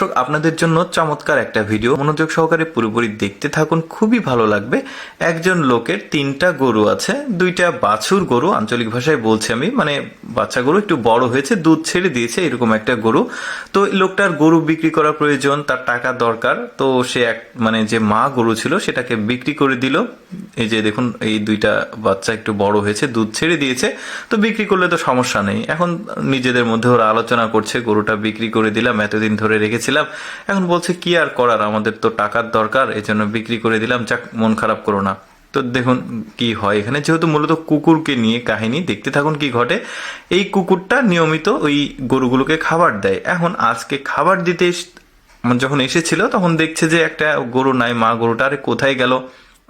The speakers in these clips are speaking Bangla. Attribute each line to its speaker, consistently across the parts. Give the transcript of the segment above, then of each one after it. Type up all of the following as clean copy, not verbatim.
Speaker 1: দর্শক, আপনাদের জন্য চমৎকার একটা ভিডিও, মনোযোগ সহকারে পুরোপুরি দেখতে থাকুন, খুবই ভালো লাগবে। একজন লোকের 3টা গরু আছে, 2টা বাছুর গরু, আঞ্চলিক ভাষায় বলছি আমি, মানে বাচ্চা গরু একটু বড় হয়েছে, দুধ ছেড়ে দিয়েছে, এরকম একটা গরু। তো লোকটার গরু বিক্রি করা প্রয়োজন, তার টাকা দরকার। তো সে মানে যে মা গরু ছিল সেটাকে বিক্রি করে দিল। এই যে দেখুন, এই 2টা বাচ্চা একটু বড় হয়েছে, দুধ ছেড়ে দিয়েছে, তো বিক্রি করলে তো সমস্যা নেই। এখন নিজেদের মধ্যে ওরা আলোচনা করছে, গরুটা বিক্রি করে দিলাম, এতদিন ধরে রেখেছিলাম, এখন বলছে কি আর করার, আমাদের তো টাকার দরকার, এই জন্য বিক্রি করে দিলাম, যাক মন খারাপ করো না। তো দেখুন কি হয় এখানে, যেহেতু মূলত কুকুরকে নিয়ে কাহিনী, দেখতে থাকুন কি ঘটে। এই কুকুরটা নিয়মিত ওই গরুগুলোকে খাবার দেয়। এখন আজকে খাবার দিতে যখন এসেছিল তখন দেখছে যে একটা গরু নাই, মা গরুটা, আরে কোথায় গেল।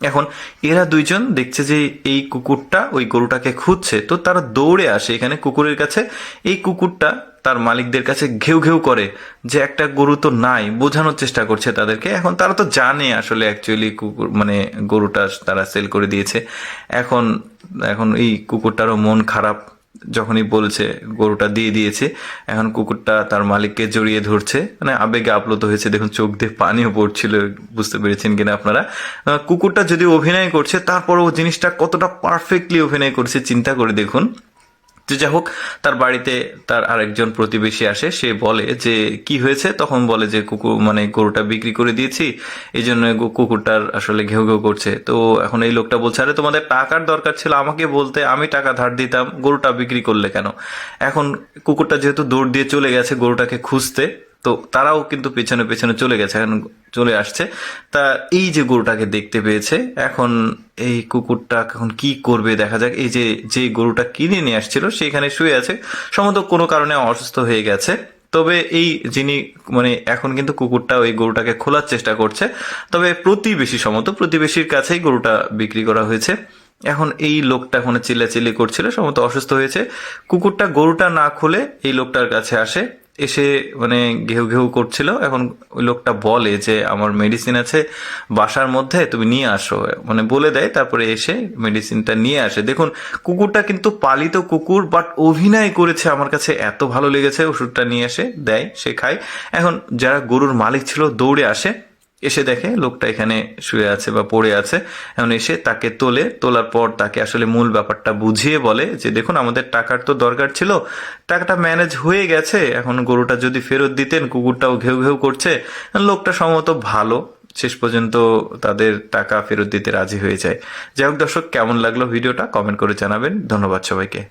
Speaker 1: এখন এরা দুইজন দেখছে যে এই কুকুরটা ওই গরুটাকে খুঁজছে, তো তারা দৌড়ে আসে এখানে কুকুরের কাছে। এই কুকুরটা তার মালিকদের কাছে ঘেউ ঘেউ করে যে একটা গরু তো নাই, বোঝানোর চেষ্টা করছে তাদেরকে। এখন তারা তো জানে আসলে অ্যাকচুয়ালি কুকুর মানে গরুটা তারা সেল করে দিয়েছে। এখন এখন এই কুকুরটারও মন খারাপ, যখনই বলছে গরুটা দিয়ে দিয়েছে। এখন কুকুরটা তার মালিককে জড়িয়ে ধরছে, মানে আবেগে আপ্লুত হয়েছে, দেখুন চোখ দিয়ে পানিও পড়ছিল, বুঝতে পেরেছেন কিনা আপনারা। কুকুরটা যদি অভিনয় করছে, তারপরও জিনিসটা কতটা পারফেক্টলি অভিনয় করছে চিন্তা করে দেখুন। তো যাই হোক, তার বাড়িতে তার আরেকজন প্রতিবেশী আসে, সে বলে যে কি হয়েছে, তখন বলে যে কুকুর মানে গরুটা বিক্রি করে দিয়েছি, এই জন্য কুকুরটার আসলে ঘেউ ঘেউ করছে। তো এখন এই লোকটা বলছে, আরে তোমাদের টাকার দরকার ছিল, আমাকে বলতে, আমি টাকা ধার দিতাম, গরুটা বিক্রি করলে কেন। এখন কুকুরটা যেহেতু দৌড় দিয়ে চলে গেছে গরুটাকে খুঁজতে, তো তারাও কিন্তু পেছনে পেছনে চলে গেছে, এখন চলে আসছে। তা এই যে গরুটাকে দেখতে পেয়েছে, এখন এই কুকুরটা এখন কি করবে দেখা যাক। এই যে যে গরুটা কিনে নিয়ে আসছিল সেখানে শুয়ে আছে, সম্ভবত কোনো কারণে অসুস্থ হয়ে গেছে। তবে এই যিনি মানে এখন কিন্তু কুকুরটা ওই গরুটাকে খোলার চেষ্টা করছে, তবে সম্ভবত প্রতিবেশীর কাছেই গরুটা বিক্রি করা হয়েছে। এখন এই লোকটা এখন চিল্লাচিল্লি করছিল, সম্ভবত অসুস্থ হয়েছে। কুকুরটা গরুটা না খুলে এই লোকটার কাছে আসে, এসে মানে ঘেউ ঘেউ করছিল। এখন ওই লোকটা বলে যে আমার মেডিসিন আছে বাসার মধ্যে, তুমি নিয়ে আসো, মানে বলে দেয়, তারপরে এসে মেডিসিনটা নিয়ে আসে। দেখুন কুকুরটা কিন্তু পালিত কুকুর, বাট অভিনয় করেছে, আমার কাছে এত ভালো লেগেছে। ওষুধটা নিয়ে এসে দেয়, সে খায়। এখন যারা গরুর মালিক ছিল দৌড়ে আসে, এসে দেখে লোকটা এখানে শুয়ে আছে বা পড়ে আছে। এখন এসে তাকে তোলার পর তাকে আসলে মূল ব্যাপারটা বুঝিয়ে বলে যে দেখুন আমাদের টাকার তো দরকার ছিল, টাকাটা ম্যানেজ হয়ে গেছে, এখন গরুটা যদি ফেরত দিতেন, কুকুরটাও ঘেউ ঘেউ করছে। লোকটা সম্ভবত ভালো, শেষ পর্যন্ত তাদের টাকা ফেরত দিতে রাজি হয়ে যায়। যাই হোক দর্শক, কেমন লাগলো ভিডিওটা কমেন্ট করে জানাবেন। ধন্যবাদ সবাইকে।